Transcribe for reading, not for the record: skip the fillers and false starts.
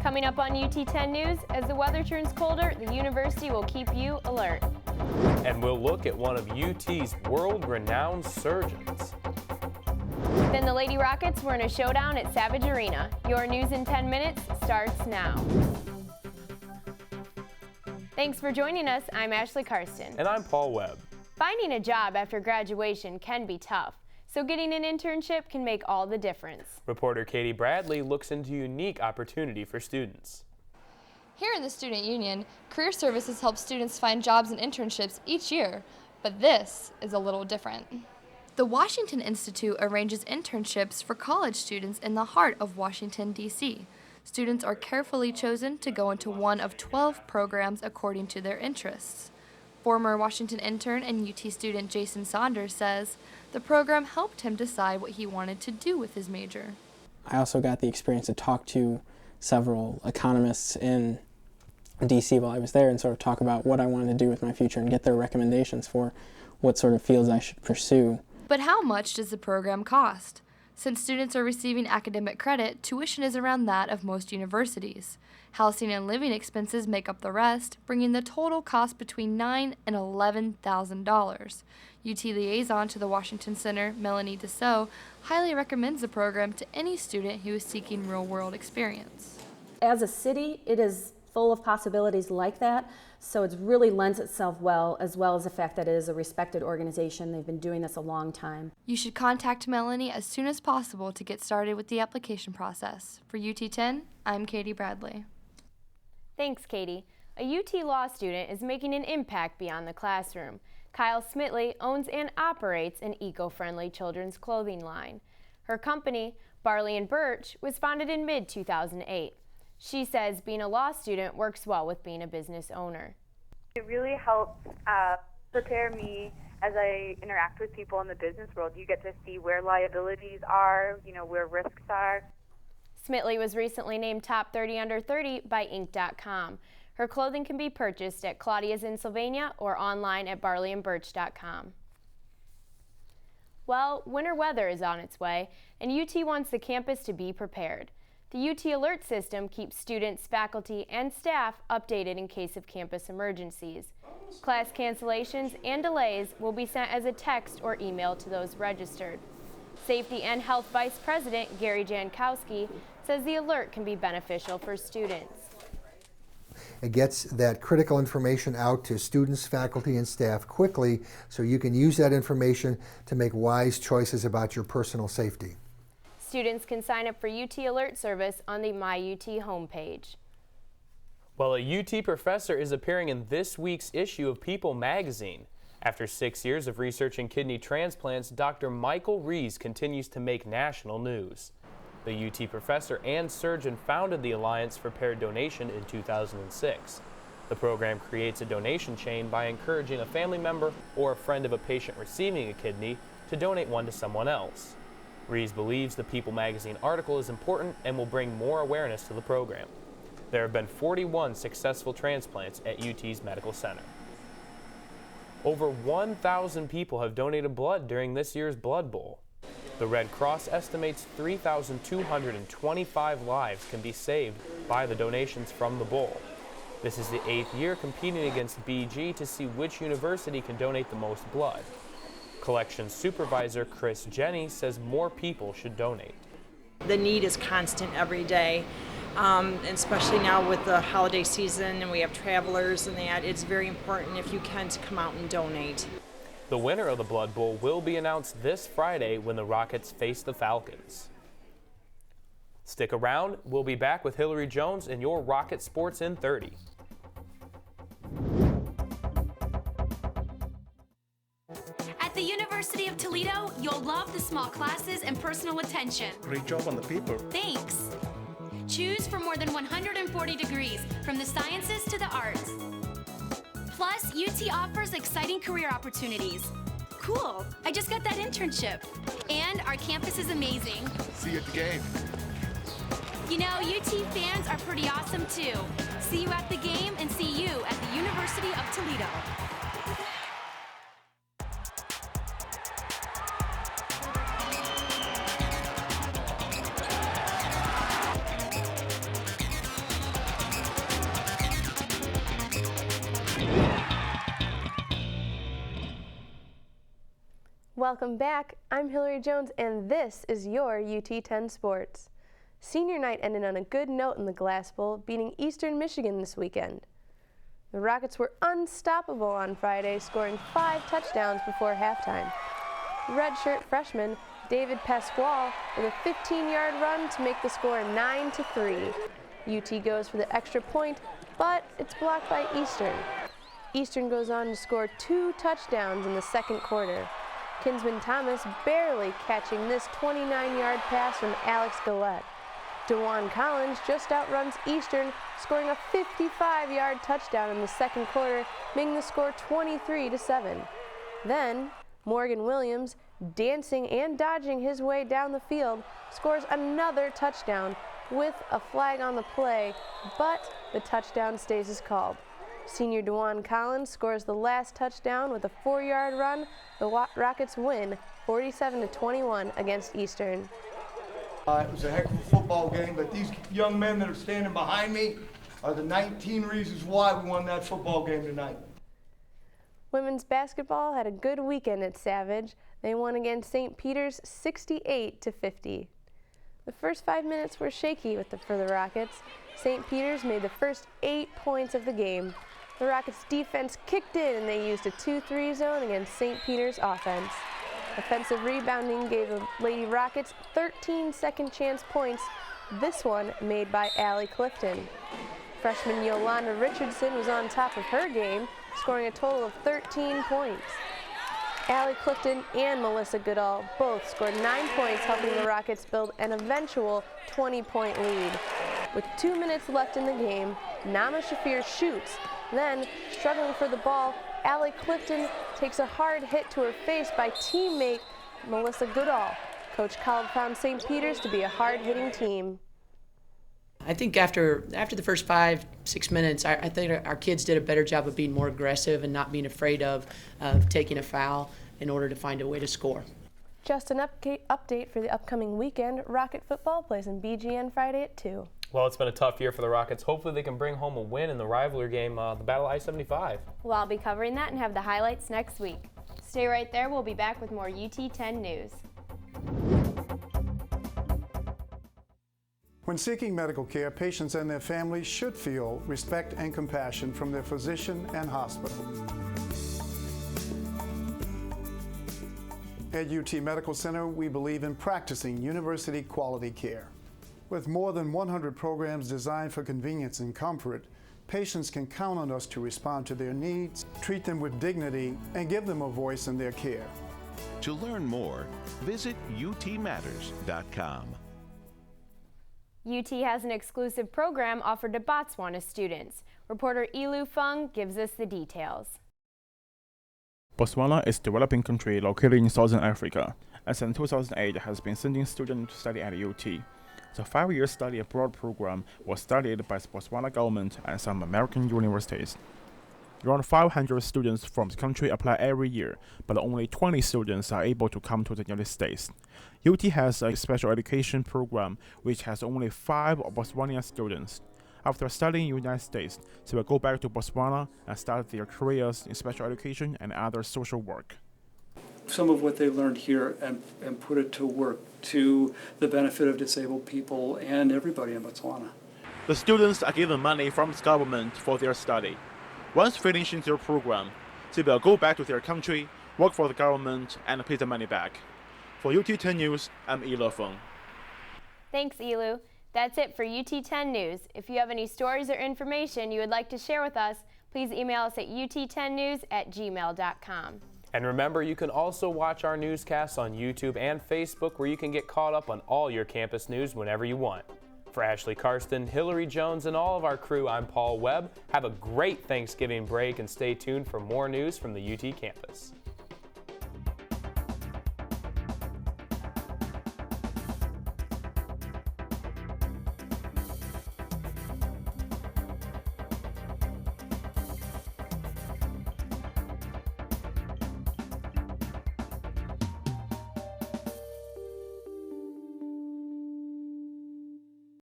Coming up on UT 10 News, as the weather turns colder, the university will keep you alert. And we'll look at one of UT's world-renowned surgeons. Then the Lady Rockets were in a showdown at Savage Arena. Your news in 10 minutes starts now. Thanks for joining us. I'm Ashley Karsten. And I'm Paul Webb. Finding a job after graduation can be tough, so getting an internship can make all the difference. Reporter Katie Bradley looks into a unique opportunity for students. Here in the Student Union, Career Services helps students find jobs and internships each year, but this is a little different. The Washington Institute arranges internships for college students in the heart of Washington, D.C. Students are carefully chosen to go into one of 12 programs according to their interests. Former Washington intern and UT student Jason Saunders says the program helped him decide what he wanted to do with his major. I also got the experience to talk to several economists in DC while I was there and sort of talk about what I wanted to do with my future and get their recommendations for what sort of fields I should pursue. But how much does the program cost? Since students are receiving academic credit, tuition is around that of most universities. Housing and living expenses make up the rest, bringing the total cost between $9,000 and $11,000. UT liaison to the Washington Center, Melanie Dussault, highly recommends the program to any student who is seeking real-world experience. As a city, it is full of possibilities like that, so it really lends itself well as the fact that it is a respected organization. They've been doing this a long time. You should contact Melanie as soon as possible to get started with the application process. For UT 10, I'm Katie Bradley. Thanks, Katie. A UT Law student is making an impact beyond the classroom. Kyle Smitley owns and operates an eco-friendly children's clothing line. Her company, Barley and Birch, was founded in mid-2008. She says being a law student works well with being a business owner. It really helps prepare me as I interact with people in the business world. You get to see where liabilities are, where risks are. Smitley was recently named Top 30 Under 30 by Inc.com. Her clothing can be purchased at Claudia's in Sylvania or online at barleyandbirch.com. Well, winter weather is on its way, and UT wants the campus to be prepared. The UT Alert system keeps students, faculty, and staff updated in case of campus emergencies. Class cancellations and delays will be sent as a text or email to those registered. Safety and Health Vice President Gary Jankowski says the alert can be beneficial for students. It gets that critical information out to students, faculty, and staff quickly so you can use that information to make wise choices about your personal safety. Students can sign up for UT Alert service on the MyUT homepage. Well, a UT professor is appearing in this week's issue of People magazine. After 6 years of researching kidney transplants, Dr. Michael Rees continues to make national news. The UT professor and surgeon founded the Alliance for Paired Donation in 2006. The program creates a donation chain by encouraging a family member or a friend of a patient receiving a kidney to donate one to someone else. Rees believes the People magazine article is important and will bring more awareness to the program. There have been 41 successful transplants at UT's Medical Center. Over 1,000 people have donated blood during this year's Blood Bowl. The Red Cross estimates 3,225 lives can be saved by the donations from the bowl. This is the 8th year competing against BG to see which university can donate the most blood. Collections Supervisor Chris Jenny says more people should donate. The need is constant every day, and especially now with the holiday season and we have travelers and that, it's very important if you can to come out and donate. The winner of the Blood Bowl will be announced this Friday when the Rockets face the Falcons. Stick around, we'll be back with Hillary Jones and your Rocket Sports in 30. At the University of Toledo, you'll love the small classes and personal attention. Great job on the paper. Thanks. Choose from more than 140 degrees, from the sciences to the arts. Plus, UT offers exciting career opportunities. Cool, I just got that internship. And our campus is amazing. See you at the game. You know, UT fans are pretty awesome too. See you at the game and see you at the University of Toledo. Welcome back. I'm Hillary Jones, and this is your UT 10 Sports. Senior night ended on a good note in the Glass Bowl, beating Eastern Michigan this weekend. The Rockets were unstoppable on Friday, scoring 5 touchdowns before halftime. Redshirt freshman David Pasquale with a 15-yard run to make the score 9-3. UT goes for the extra point, but it's blocked by Eastern. Eastern goes on to score 2 touchdowns in the second quarter. Kinsman Thomas barely catching this 29-yard pass from Alex Gillette. DeJuan Collins just outruns Eastern, scoring a 55-yard touchdown in the second quarter, making the score 23-7. Then, Morgan Williams, dancing and dodging his way down the field, scores another touchdown with a flag on the play, but the touchdown stays as called. Senior DeJuan Collins scores the last touchdown with a 4-yard run. The Rockets win 47-21 against Eastern. It was a heck of a football game, but these young men that are standing behind me are the 19 reasons why we won that football game tonight. Women's basketball had a good weekend at Savage. They won against St. Peter's 68-50. The first 5 minutes were shaky for the Rockets. St. Peter's made the first 8 points of the game. The Rockets' defense kicked in and they used a 2-3 zone against St. Peter's offense. Offensive rebounding gave the Lady Rockets 13 second chance points, this one made by Allie Clifton. Freshman Yolanda Richardson was on top of her game, scoring a total of 13 points. Allie Clifton and Melissa Goodall both scored 9 points, helping the Rockets build an eventual 20-point lead. With 2 minutes left in the game, Nama Shafir shoots. Then, struggling for the ball, Allie Clifton takes a hard hit to her face by teammate Melissa Goodall. Coach Kolb found St. Peter's to be a hard-hitting team. I think after the first 5-6 minutes, I think our kids did a better job of being more aggressive and not being afraid of taking a foul in order to find a way to score. Just an update for the upcoming weekend. Rocket football plays in BGN Friday at 2. Well, it's been a tough year for the Rockets. Hopefully they can bring home a win in the rivalry game, the Battle of I-75. Well, I'll be covering that and have the highlights next week. Stay right there. We'll be back with more UT 10 news. When seeking medical care, patients and their families should feel respect and compassion from their physician and hospital. At UT Medical Center, we believe in practicing university quality care. With more than 100 programs designed for convenience and comfort, patients can count on us to respond to their needs, treat them with dignity, and give them a voice in their care. To learn more, visit utmatters.com. UT has an exclusive program offered to Botswana students. Reporter Ilu Fung gives us the details. Botswana is a developing country located in southern Africa, and since 2008 has been sending students to study at UT. The 5-year study abroad program was studied by the Botswana government and some American universities. Around 500 students from the country apply every year, but only 20 students are able to come to the United States. UT has a special education program which has only 5 Botswanian students. After studying in the United States, they will go back to Botswana and start their careers in special education and other social work. Some of what they learned here and put it to work to the benefit of disabled people and everybody in Botswana. The students are given money from the government for their study. Once finishing their program, they will go back to their country, work for the government, and pay the money back. For UT 10 News, I'm Ilu Feng. Thanks, Ilu. That's it for UT 10 News. If you have any stories or information you would like to share with us, please email us at ut10news@gmail.com. And remember, you can also watch our newscasts on YouTube and Facebook, where you can get caught up on all your campus news whenever you want. For Ashley Karsten, Hillary Jones, and all of our crew, I'm Paul Webb. Have a great Thanksgiving break and stay tuned for more news from the UT campus.